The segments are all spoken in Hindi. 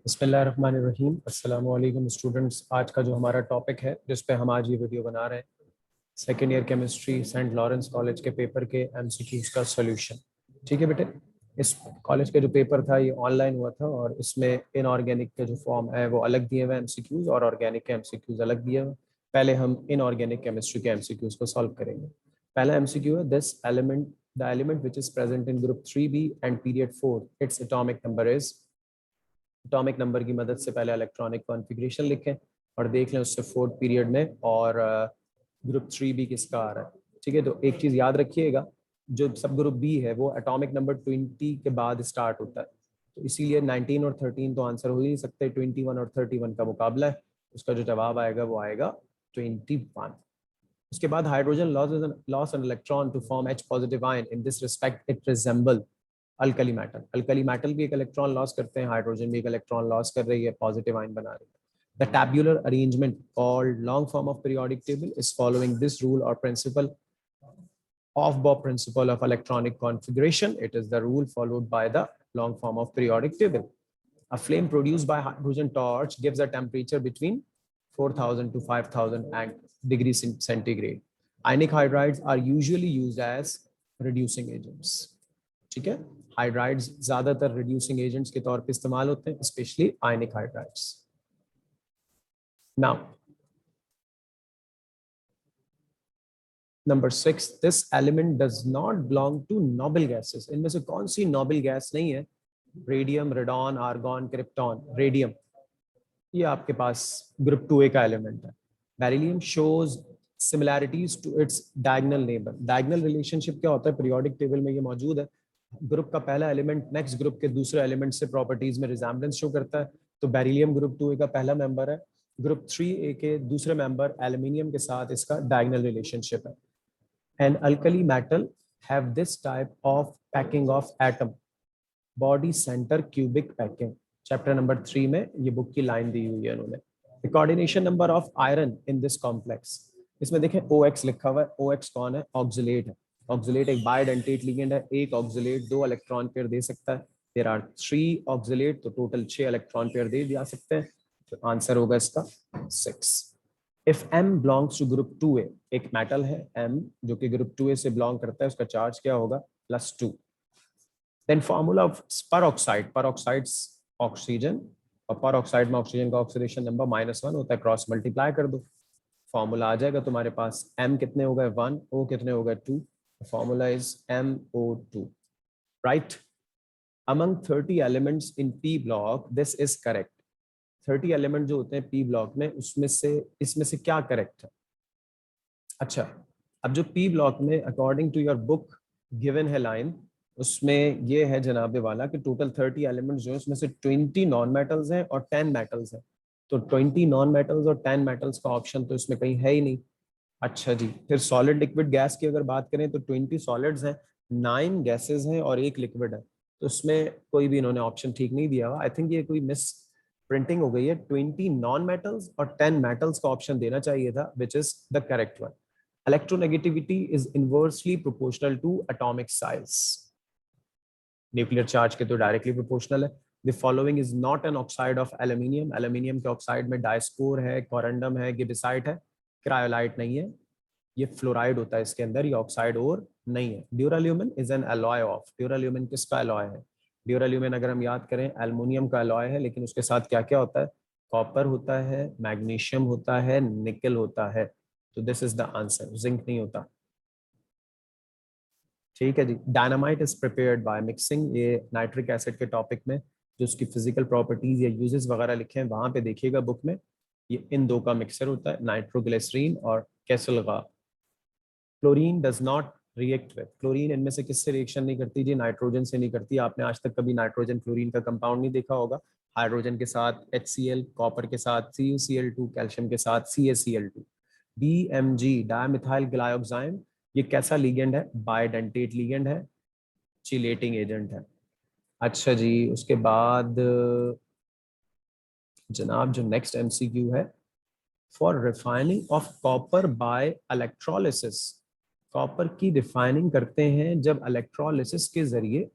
बिस्मिल्लाहिर्रहमानिर्रहीम। अस्सलामु अलैकुम स्टूडेंट्स। आज का जो हमारा टॉपिक है जिस पे हम आज ये वीडियो बना रहे हैं, second year chemistry Saint Lawrence College के पेपर के एमसीक्यूज का सॉल्यूशन। ठीक है बेटे, इस कॉलेज का जो पेपर था ये ऑनलाइन हुआ था और इसमें इनऑर्गेनिक के जो फॉर्म है वो अलग दिए हुए एमसीक्यूज और ऑर्गेनिक के एमसीक्यूज अलग दिए हुए। पहले हम इनऑर्गेनिक केमिस्ट्री के एमसीक्यूज को सॉल्व करेंगे। पहला एमसीक्यू है, this element the element which is present in group 3b and period 4 its atomic number is. Atomic number की मदद से पहले इलेक्ट्रॉनिक कॉन्फ़िगरेशन लिखें और देख लें उससे फोर्थ पीरियड में और ग्रुप 3b किसका आ रहा है। ठीक है, तो एक चीज़ याद रखिएगा, जो सब ग्रुप बी है वो एटॉमिक नंबर 20 के बाद स्टार्ट होता है, तो इसीलिए 19 और 13 तो आंसर हो ही नहीं सकते। 21 और 31 का मुकाबला है, उसका जो जवाब आएगा वो आएगा 21। उसके बाद hydrogen loss an electron to form H positive ion, in this respect it resemble alkali metal. Alkali metal भी एक इलेक्ट्रॉन लॉस करते हैं, हाइड्रोजन भी एक इलेक्ट्रॉन लॉस कर रही है, पॉजिटिव आयन बना रही है। The tabular arrangement called long form of periodic table is following this rule और principal of Bohr principle of electronic configuration. It is the rule followed by the long form of periodic table. A flame produced by hydrogen torch gives a temperature between 4,000 to 5,000 degrees centigrade. Ionic hydrides are usually used as reducing agents. ठीक है, हाइड्राइड्स ज्यादातर रिड्यूसिंग एजेंट्स के तौर पे इस्तेमाल होते हैं, specially ionic hydrides. Now number 6, this element does not belong to noble gases. इनमें से कौन सी नोबल गैस नहीं है? Radium, radon, argon, krypton. Radium ये आपके पास ग्रुप 2a का एलिमेंट है। Beryllium shows similarities to its diagonal neighbour. Diagonal relationship क्या होता है? पीरियोडिक टेबल में ये मौजूद है। ग्रुप का पहला एलिमेंट नेक्स्ट ग्रुप के दूसरे एलिमेंट से प्रॉपर्टीज में रिजेम्बलेंस शो करता है, तो बेरिलियम ग्रुप 2a का पहला मेंबर है। ग्रुप 3a के दूसरे मेंबर एल्यूमिनियम के साथ इसका डायगोनल रिलेशनशिप है। And alkali metal have this type of packing of atom, body centre cubic packing. Chapter number 3 में ये बुक की लाइन दी हुई है उन्होंने। The coordination number of iron in this complex, इसमें देखें OX लिखा हुआ है। OX कौन है? ऑक्सिलेट है। ऑक्सिलेट एक बायोडेंटेट लिगेंड है। एक ऑक्सिलेट 2 इलेक्ट्रॉन पेयर दे सकता है। देयर आर 3 ऑक्सिलेट, तो टोटल 6 इलेक्ट्रॉन पेयर दे जा सकते हैं। तो आंसर होगा इसका 6। If M belongs to group 2a, एक मेटल है M जो कि ग्रुप 2a से बिलोंग करता है, उसका चार्ज क्या होगा? +2। Then formula of peroxide, peroxides oxygen, और peroxide में ऑक्सीजन का ऑक्सीडेशन नंबर -1 होता है। क्रॉस मल्टीप्लाई कर दो, फॉर्मूला आ जाएगा तुम्हारे पास। M कितने हो गए? 1। O कितने हो गए? 2। Formula is MO2, right. Among 30 elements in P block this is correct. 30 element जो होते हैं P ब्लॉक में, उसमें से इसमें से क्या करेक्ट है? अच्छा, अब जो P ब्लॉक में according to your book given है लाइन, उसमें ये है जनाबे वाला कि टोटल 30 एलिमेंट्स जो है उसमें से 20 नॉन मेटल्स हैं और 10 मेटल्स हैं। तो 20 नॉन मेटल्स और 10 मेटल्स का ऑप्शन तो इसमें कहीं है ही नहीं। अच्छा जी, फिर सॉलिड लिक्विड गैस की अगर बात करें तो 20 सॉलिड्स हैं, 9 गैसेस हैं और एक लिक्विड है, तो उसमें कोई भी इन्होंने ऑप्शन ठीक नहीं दिया हुआ। आई थिंक ये कोई मिस प्रिंटिंग हो गई है। 20 नॉन मेटल्स और 10 मेटल्स का ऑप्शन देना चाहिए था, which is the correct one. Electronegativity is inversely proportional to atomic size. Nuclear charge के तो डायरेक्टली प्रोपोर्शनल है। The following is not an oxide of aluminium. Aluminium के ऑक्साइड में डायस्पोर है, कोरंडम है, गिब्साइट है, क्रायोलाइट नहीं है। ये फ्लोराइड होता है इसके अंदर, ये ऑक्साइड और नहीं है। ड्यूराल्यूमिन इज एन एलॉय ऑफ। ड्यूराल्यूमिन किसका एलॉय है? ड्यूराल्यूमिन अगर हम याद करें एल्युमिनियम का एलॉय है, लेकिन उसके साथ क्या क्या होता है? कॉपर होता है, मैग्नीशियम होता है, निकल होता है। तो this is the answer, zinc नहीं होता। ठीक है जी। Dynamite is prepared by mixing, ये नाइट्रिक एसिड के टॉपिक में जो उसकी फिजिकल प्रॉपर्टीज या यूजेस वगैरह लिखे हैं वहां पे देखिएगा बुक में। ये इन दो का मिक्सर होता है, नाइट्रोग्लिसरीन और कैसलगा। Chlorine does not react with. Chlorine इनमें से किससे रिएक्शन नहीं करती जी? नाइट्रोजन से नहीं करती। आपने आज तक कभी नाइट्रोजन क्लोरीन का कंपाउंड नहीं देखा होगा। हाइड्रोजन के साथ HCl, कॉपर के साथ CuCl2, कैल्शियम के साथ CaCl2। DMG डायमिथाइल ग्लाइकोजाइम, ये कैसा लीगेंड है? बायोडेंटेट लीगेंड है, चिलेटिंग एजेंट है। अच्छा जी, उसके बाद जनाब जो नेक्स्ट MCQ है, for refining of copper by electrolysis. Copper की रिफाइनिंग करते हैं जब इलेक्ट्रोलिसिस के जरिए,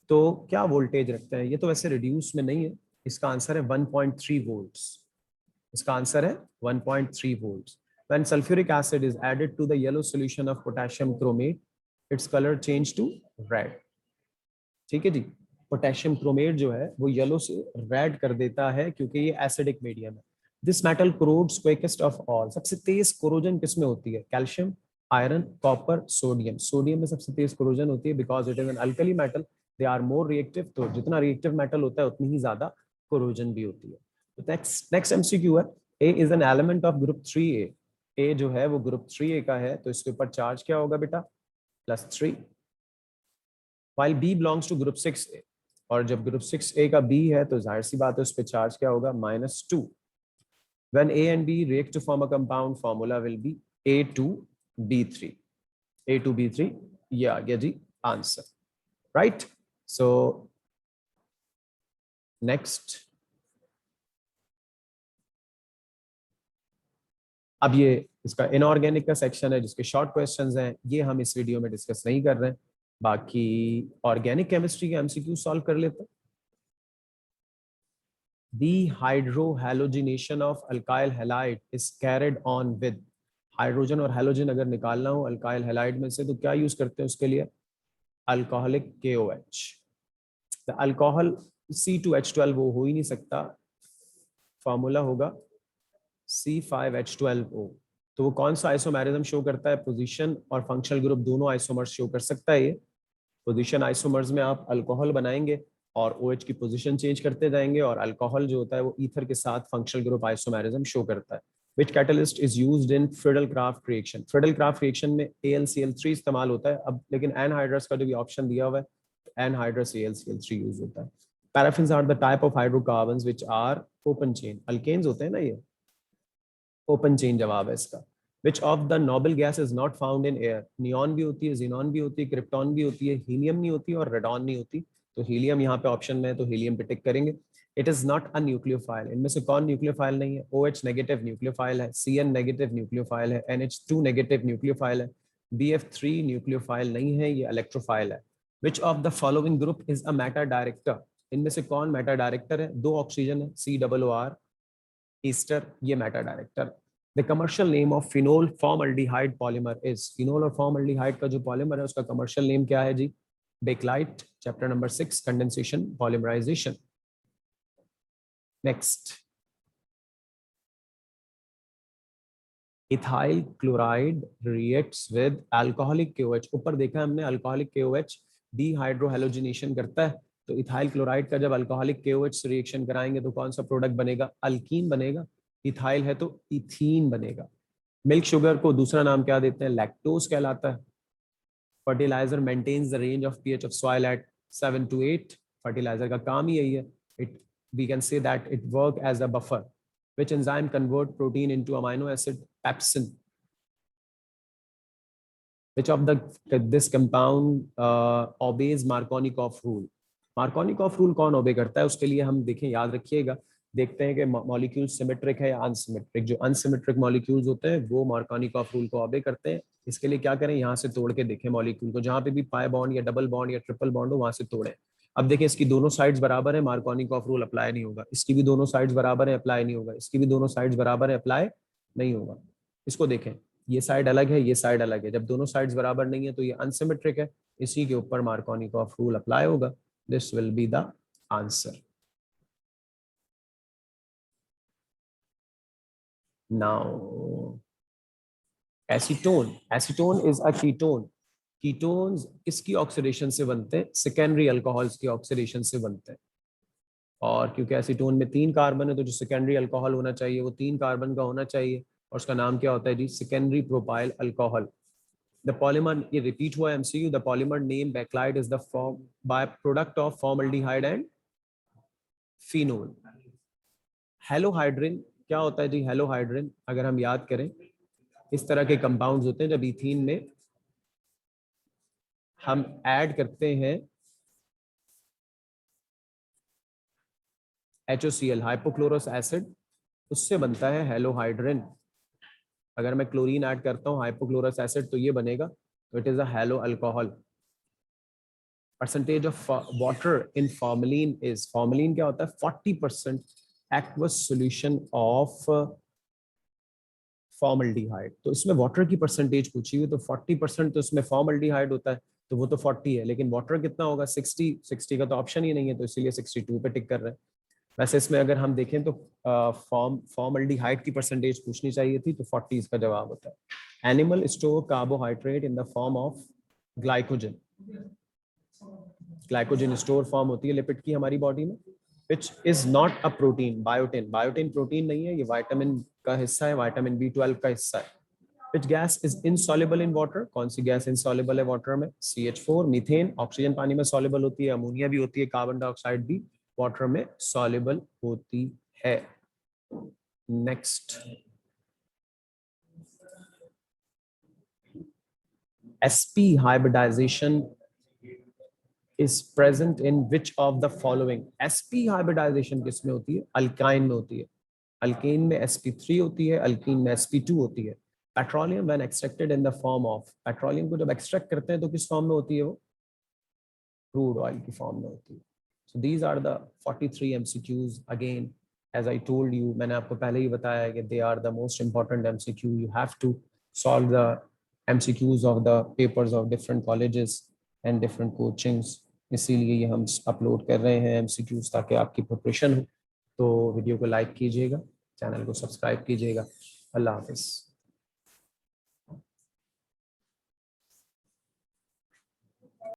तो क्या वोल्टेज रखते हैं? ये तो वैसे रिड्यूस में नहीं है, इसका आंसर है 1.3 वोल्ट्स। इसका आंसर है 1.3 volts. When sulfuric acid is added to the yellow solution of potassium chromate, its color change to red. ठीक है जी। पोटेशियम क्रोमेट जो है वो येलो से रेड कर देता है क्योंकि ये एसिडिक मीडियम है। This metal corrodes quickest of all. सबसे तेज कोरोजन किसमें होती है? Calcium, iron, copper, sodium. Sodium में सबसे तेज कोरोजन होती है because it is an alkali metal, they are more reactive. तो जितना रिएक्टिव मेटल होता है उतनी ही ज्यादा कोरोजन भी होती है। तो नेक्स्ट एमसीक्यू है, A is an element of group 3A। A जो है वो ग्रुप 3A का है, तो इसके ऊपर चार्ज क्या होगा बेटा? +3। while B belongs to group 6A, और जब ग्रुप 6A का B है तो जाहिर सी बात है उस पे चार्ज क्या होगा? -2। when A and B react to form a compound, formula will be A2B3। A2B3, ये आ गया जी आंसर, राइट। सो नेक्स्ट, अब ये इसका इनऑर्गेनिक का सेक्शन है जिसके शॉर्ट क्वेश्चंस हैं, ये हम इस वीडियो में डिस्कस नहीं कर रहे हैं। बाकी ऑर्गेनिक केमिस्ट्री के एमसीक्यू सॉल्व कर लेते हैं। Dehydrohalogenation of alkyl halide is carried on with, hydrogen और हैलोजन अगर निकालना हो अल्काइल हैलाइड में से तो क्या यूज करते हैं उसके लिए? Alcoholic KOH। The alcohol C2H12 वो हो ही नहीं सकता, फॉर्मूला होगा C5H12O। तो वो कौन सा आइसोमेरिज्म शो करता है? पोजीशन और फंक्शनल ग्रुप दोनों आइसोमर्स शो कर सकता है ये। पोजीशन आइसोमर्स में आप अल्कोहल बनाएंगे और OH की पोजीशन चेंज करते जाएंगे, और अल्कोहल जो होता है वो ईथर के साथ फंक्शनल ग्रुप आइसोमेरिज्म शो करता है। Which catalyst is used in Friedel-Crafts reaction? Friedel-Crafts reaction में AlCl3 इस्तेमाल होता है। अब लेकिन एनहाइड्रस का जो भी ऑप्शन दिया हुआ है एनहाइड्रस AlCl3 यूज होता है। Paraffins are the type of hydrocarbons which are open chain. Alkanes होते हैं ना, ये ओपन चेन जवाब है इसका। Which of the noble gas is not found in air? Neon भी होती है, जिनॉन भी होती है, क्रिप्टॉन भी होती है, हीलियम नहीं होती और रेडॉन नहीं होती। तो हीलियम यहाँ पे ऑप्शन में है तो हीलियम पे टिक करेंगे। It is not a nucleophile. इनमें से कौन न्यूक्लियोफाइल नहीं है? OH नेगेटिव न्यूक्लियोफाइल है, Cn नेगेटिव न्यूक्लियोफाइल है, NH2 नेगेटिव न्यूक्लियोफाइल है, BF3 न्यूक्लियोफाइल नहीं है, ये इलेक्ट्रोफाइल है। Which of the following group is a Meta director? इनमें से कौन मेटा डायरेक्टर है? 2 ऑक्सीजन है, COOR, ईस्टर, ये Meta director. The commercial name of phenol formaldehyde polymer is, phenol और formaldehyde का जो पॉलीमर है उसका कमर्शियल नेम क्या है जी? Bakelite. Chapter number 6 condensation polymerisation. Next, ethyl chloride reacts with alcoholic KOH। ऊपर देखा हमने अल्कोहलिक KOH डीहाइड्रोहैलोजिनेशन करता है, तो इथाइल क्लोराइड का जब अल्कोहलिक KOH से रिएक्शन कराएंगे तो कौन सा प्रोडक्ट बनेगा? अल्कीन बनेगा। इथाइल है तो इथीन बनेगा। मिल्क शुगर को दूसरा नाम क्या देते हैं? लैक्टोज कहलाता है। Fertilizer maintains the range of pH of soil at 7 to 8। Fertilizer का काम ही यही है। It, we can say that it work as a buffer. Which enzyme convert protein into amino acid? Pepsin. Which of the this compound obeys Markovnikov rule? Markovnikov rule कौन ओबे करता है? उसके लिए हम देखें, याद रखिएगा, देखते हैं कि मॉलिक्यूल सिमेट्रिक है या अनसिमेट्रिक। जो अनसिमेट्रिक मॉलिक्यूल्स होते हैं वो मार्कोनिकॉफ रूल को ओबे करते हैं। इसके लिए क्या करें? यहाँ से तोड़ के देखें मॉलिक्यूल को, जहाँ पे भी पाई बॉन्ड या डबल बॉन्ड या ट्रिपल बॉन्ड हो वहां से तोड़ें। अब देखें इसकी दोनों साइड्स बराबर है, मार्कोनिकॉफ रूल अप्लाई नहीं होगा। इसकी भी दोनों साइड्स बराबर है, अप्लाई नहीं होगा। इसकी भी दोनों साइड्स बराबर है, अप्लाई नहीं होगा। इसको देखें, ये साइड अलग है, ये साइड अलग है। जब दोनों साइड्स बराबर नहीं है तो ये अनसिमेट्रिक है, इसी के ऊपर मार्कोनिकॉफ रूल अप्लाई होगा। This will be the answer. Now acetone. Acetone is a ketone. Ketones किसकी ऑक्सीडेशन से बनते हैं? सेकेंडरी अल्कोहल्स की ऑक्सीडेशन से बनते हैं। और क्योंकि एसीटोन में 3 कार्बन है तो जो सेकेंडरी अल्कोहल होना चाहिए वो 3 कार्बन का होना चाहिए, और उसका नाम क्या होता है जी? Secondary propyl alcohol. The polymer, ये रिपीट हुआ MCQ, the polymer name Bakelite is the form by product of formaldehyde and phenol. Halohydrin क्या होता है जी? हेलोहाइड्रिन अगर हम याद करें, इस तरह के कंपाउंड्स होते हैं जब इथीन में हम ऐड करते हैं HOCl, हाइपोक्लोरस एसिड, उससे बनता है हेलोहाइड्रिन। अगर मैं क्लोरीन ऐड करता हूं हाइपोक्लोरस एसिड तो ये बनेगा, तो it is a hello alcohol. Percentage of water in formalin is, formalin क्या होता है? 40% एक्वस सॉल्यूशन ऑफ फॉर्मल्डिहाइड। तो इसमें वाटर की परसेंटेज पूछी हुई, तो 40% तो इसमें फॉर्मल्डिहाइड होता है, तो वो तो 40 है, लेकिन वाटर कितना होगा? 60 का तो ऑप्शन ही नहीं है, तो इसीलिए 62 पे टिक कर रहे हैं। वैसे इसमें अगर हम देखें तो फॉर्मल्डिहाइड की परसेंटेज पूछनी चाहिए थी, तो 40 इसका जवाब होता है। Animal store carbohydrate in the form of glycogen. Glycogen store form होती है लिपिड की हमारी बॉडी में, which is not a protein. Biotin, biotin protein नहीं है, ये विटामिन का हिस्सा है, विटामिन B12 का हिस्सा है। Which gas is insoluble in water, कौन सी गैस इनसॉल्युबल है वाटर में? CH4। मीथेन, ऑक्सीजन पानी में सॉल्युबल होती है, अमोनिया भी होती है, कार्बन डाइऑक्साइड भी वाटर में सॉल्युबल होती है। Next, sp hybridization is present in which of the following? sp hybridization किस में होती है? अल्काइन में होती है। अल्केन में sp3 होती है, अल्कीन में sp2 होती है। Petroleum when extracted in the form of, petroleum को जब एक्सट्रैक्ट करते हैं तो किस फॉर्म में होती है वो? क्रूड ऑयल की फॉर्म में होती है। So these are the 43 MCQs। Again as I told you, मैंने आपको पहले ही बताया कि they are the most important MCQ। You have to solve the MCQs of the papers of different colleges and different coachings। इसीलिए ये हम अपलोड कर रहे हैं MCQs, ताकि आपकी प्रिपरेशन हो। तो वीडियो को लाइक कीजिएगा, चैनल को सब्सक्राइब कीजिएगा। अल्लाह हाफिज़।